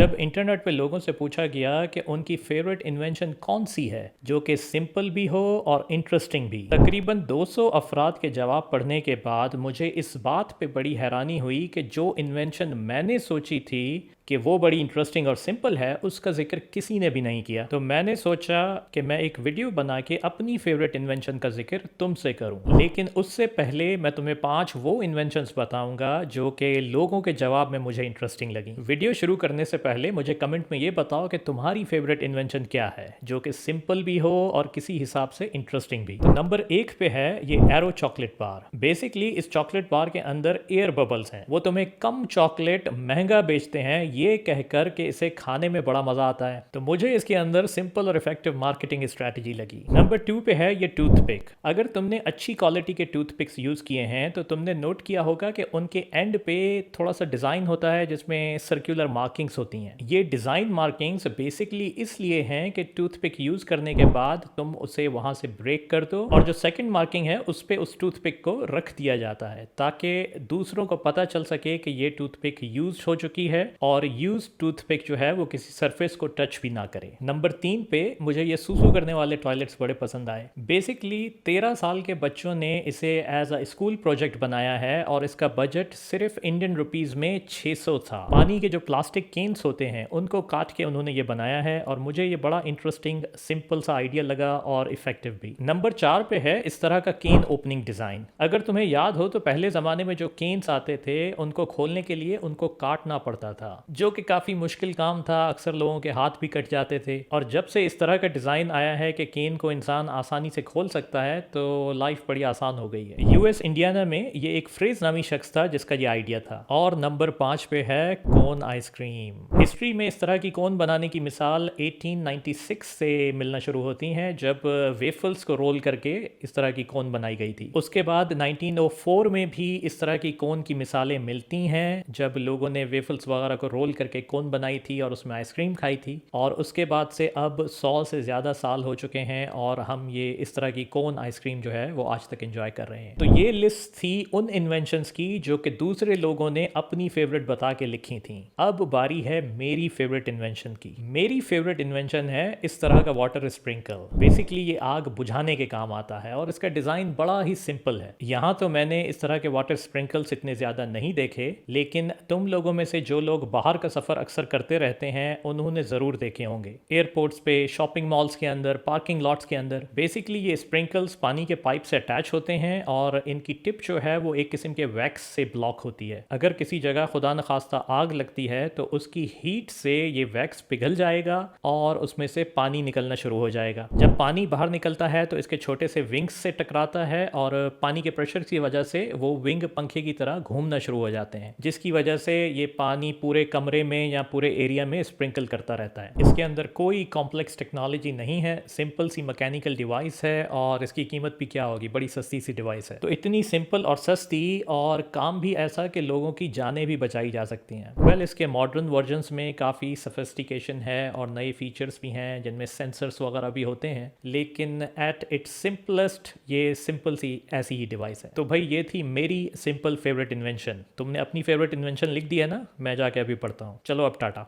जब इंटरनेट पे लोगों से पूछा गया कि उनकी फेवरेट इन्वेंशन कौन सी है जो कि सिंपल भी हो और इंटरेस्टिंग भी, तकरीबन 200 अफराद के जवाब पढ़ने के बाद मुझे इस बात पे बड़ी हैरानी हुई कि जो इन्वेंशन मैंने सोची थी कि वो बड़ी इंटरेस्टिंग और सिंपल है, उसका जिक्र किसी ने भी नहीं किया। तो मैंने सोचा कि मैं एक वीडियो बना के अपनी फेवरेट इन्वेंशन का जिक्र तुमसे करूं। लेकिन उससे पहले मैं तुम्हें 5 वो इन्वेंशंस बताऊंगा जो कि लोगों के जवाब में मुझे इंटरेस्टिंग लगी। वीडियो शुरू करने से पहले मुझे कमेंट में ये बताओ कि तुम्हारी फेवरेट इन्वेंशन क्या है जो कि सिंपल भी हो और किसी हिसाब से इंटरेस्टिंग भी। तो नंबर 1 पे है ये एरो चॉकलेट बार। बेसिकली इस चॉकलेट बार के अंदर एयर बबल्स हैं। वो तुम्हें कम चॉकलेट महंगा बेचते हैं ये कहकर कि इसे खाने में बड़ा मजा आता है। तो मुझे इसके अंदर सिंपल और इफेक्टिव मार्केटिंग स्ट्रेटजी लगी। नंबर 2 पे है ये टूथपिक। अगर तुमने अच्छी क्वालिटी के टूथपिक्स यूज किए हैं तो तुमने नोट किया होगा कि उनके एंड पे थोड़ा सा डिजाइन होता है जिसमें सर्कुलर मार्किंग्स होती हैं। ये डिजाइन मार्किंग्स बेसिकली इसलिए हैं कि टूथपिक यूज करने के बाद तुम उसे वहां से ब्रेक कर दो और जो सेकंड मार्किंग है उस पे उस टूथपिक को रख दिया जाता है ताकि दूसरों को पता चल सके कि ये टूथपिक यूज हो चुकी है और यूज टूथपिक जो है वो किसी सरफेस को टच भी ना करे। नंबर 3 पे मुझे ये सूसू करने वाले टॉयलेट्स बड़े पसंद आए। बेसिकली 13 साल के बच्चों ने इसे एज अ स्कूल प्रोजेक्ट बनाया है और इसका बजट सिर्फ इंडियन रुपीस में 600 था। पानी के जो प्लास्टिक केन्स होते हैं उनको काट के उन्होंने ये बनाया है और मुझे ये बड़ा इंटरेस्टिंग सिंपल सा आइडिया लगा और इफेक्टिव भी। नंबर 4 पे है इस तरह का केन ओपनिंग डिजाइन। अगर तुम्हें याद हो तो पहले जमाने में जो केन्स आते थे उनको खोलने के लिए उनको काटना पड़ता था जो कि काफी मुश्किल काम था। अक्सर लोगों के हाथ भी कट जाते थे और जब से इस तरह का डिजाइन आया है कि केन को इंसान आसानी से खोल सकता है तो लाइफ बड़ी आसान हो गई है। यूएस इंडियाना में ये एक फ्रेज नामी शख्स था जिसका ये आइडिया था। और नंबर 5 पे है कोन आइसक्रीम। हिस्ट्री में इस तरह की कोन बनाने की मिसाल 1896 से मिलना शुरू होती है जब वेफल्स को रोल करके इस तरह की कोन बनाई गई थी। उसके बाद 1904 में भी इस तरह की कोन की मिसालें मिलती हैं जब लोगों ने वेफल्स वगैरह को रोल करके कोन बनाई थी और उसमें आइसक्रीम खाई थी। और उसके बाद से अब 100 से ज़्यादा साल हो चुके हैं और हम ये इस तरह की कोन आइसक्रीम जो है वो आज तक एंजॉय कर रहे हैं। तो ये लिस्ट थी उन इन्वेंशंस की जो कि दूसरे लोगों ने अपनी फेवरेट बता के लिखी थी। अब बारी है मेरी फेवरेट इन्वेंशन की। मेरी फेवरेट इन्वेंशन है इस तरह का वाटर स्प्रिंकल। बेसिकली ये आग बुझाने के काम आता है और इसका डिज़ाइन बड़ा ही सिंपल है। यहाँ तो मैंने इस तरह के वाटर स्प्रिंकल्स इतने ज़्यादा नहीं देखे, लेकिन तुम लोगों में से जो लोग बाहर का सफ़र अक्सर करते रहते हैं उन्होंने ज़रूर देखे होंगे। एयरपोर्ट्स पे, शॉपिंग मॉल्स के अंदर, पार्किंग लॉट्स के अंदर बेसिकली ये स्प्रिंकल्स पानी के पाइप से अटैच होते हैं और इनकी टिप जो है वो एक किस्म के वैक्स से ब्लॉक होती है। अगर किसी जगह खुदा न खास्ता आग लगती है तो उसकी हीट से ये वैक्स पिघल जाएगा और उसमें से पानी निकलना शुरू हो जाएगा। जब पानी बाहर निकलता है तो इसके छोटे से विंग्स से टकराता है और पानी के प्रेशर की वजह से वो विंग पंखे की तरह घूमना शुरू हो जाते हैं, जिसकी वजह से ये पानी पूरे कमरे में या पूरे एरिया में स्प्रिंकल करता रहता है। इसके अंदर कोई कॉम्प्लेक्स टेक्नोलॉजी नहीं है, सिंपल सी मैकेनिकल डिवाइस है और इसकी कीमत भी क्या होगी, बड़ी सस्ती सी डिवाइस है। तो इतनी सिंपल और सस्ती और काम भी ऐसा कि लोगों की जानें भी बचाई जा सकती हैं। वेल, इसके मॉडर्न वर्जन्स में काफ़ी सफिस्टिकेशन है और नए फीचर्स भी हैं जिनमें सेंसर्स वगैरह भी होते हैं, लेकिन एट इट्स सिंपलेस्ट ये सिंपल सी ऐसी ही डिवाइस है। तो भाई ये थी मेरी सिंपल फेवरेट इन्वेंशन। तुमने अपनी फेवरेट इन्वेंशन लिख दी है ना? मैं जाके अभी पढ़ता हूँ। चलो अब टाटा।